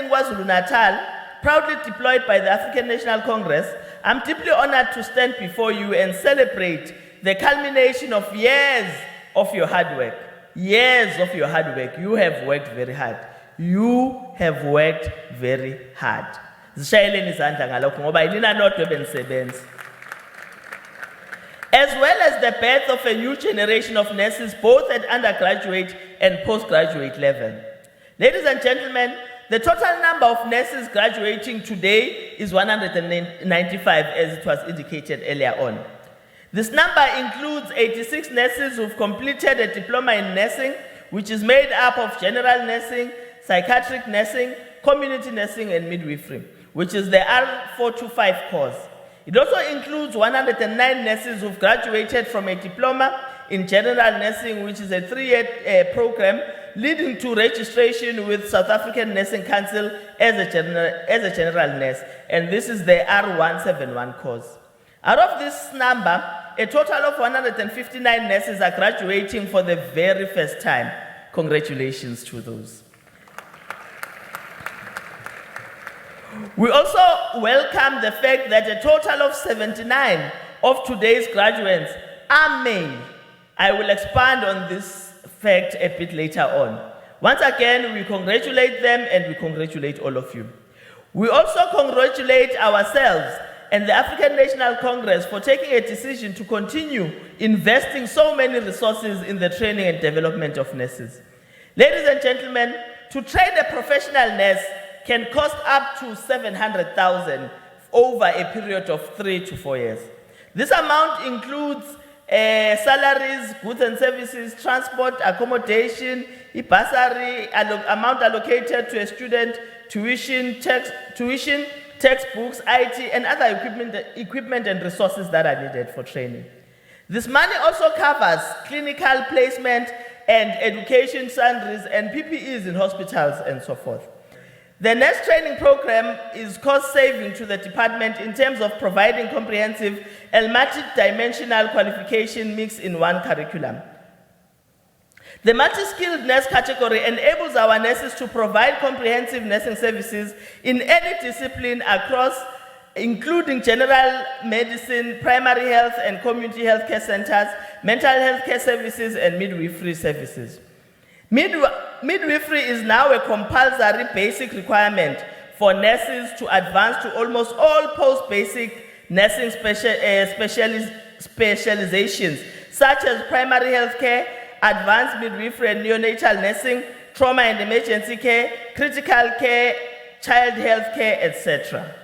representing KwaZulu-Natal, proudly deployed by the African National Congress, I'm deeply honored to stand before you and celebrate the culmination of years of your hard work. Years of your hard work. You have worked very hard. You have worked very hard. Zishayeleni izandla ngalokho ngoba yinina nodwa ebenisebenza. As well as the birth of a new generation of nurses, both at undergraduate and postgraduate level. Ladies and gentlemen, the total number of nurses graduating today is 195, as it was indicated earlier on. This number includes 86 nurses who've completed a diploma in nursing, which is made up of general nursing, psychiatric nursing, community nursing, and midwifery, which is the R425 course. It also includes 109 nurses who've graduated from a diploma in general nursing, which is a 3-year program leading to registration with South African Nursing Council as a general nurse. And this is the R171 course. Out of this number, a total of 159 nurses are graduating for the very first time. Congratulations to those. We also welcome the fact that a total of 79 of today's graduates are male. I will expand on this fact a bit later on. Once again, we congratulate them and we congratulate all of you. We also congratulate ourselves and the African National Congress for taking a decision to continue investing so many resources in the training and development of nurses. Ladies and gentlemen, to train a professional nurse can cost up to 700,000 over a period of 3 to 4 years. This amount includes salaries, goods and services, transport, accommodation, bursary, amount allocated to a student, tuition, textbooks, IT, and other equipment and resources that are needed for training. This money also covers clinical placement and education sundries and PPEs in hospitals and so forth. The nurse training program is cost-saving to the department in terms of providing comprehensive and multi-dimensional qualification mix in one curriculum. The multi-skilled nurse category enables our nurses to provide comprehensive nursing services in any discipline across, including general medicine, primary health and community health care centers, mental health care services, and midwifery services. Midwifery is now a compulsory basic requirement for nurses to advance to almost all post-basic nursing specializations, such as primary health care, advanced midwifery and neonatal nursing, trauma and emergency care, critical care, child health care, etc.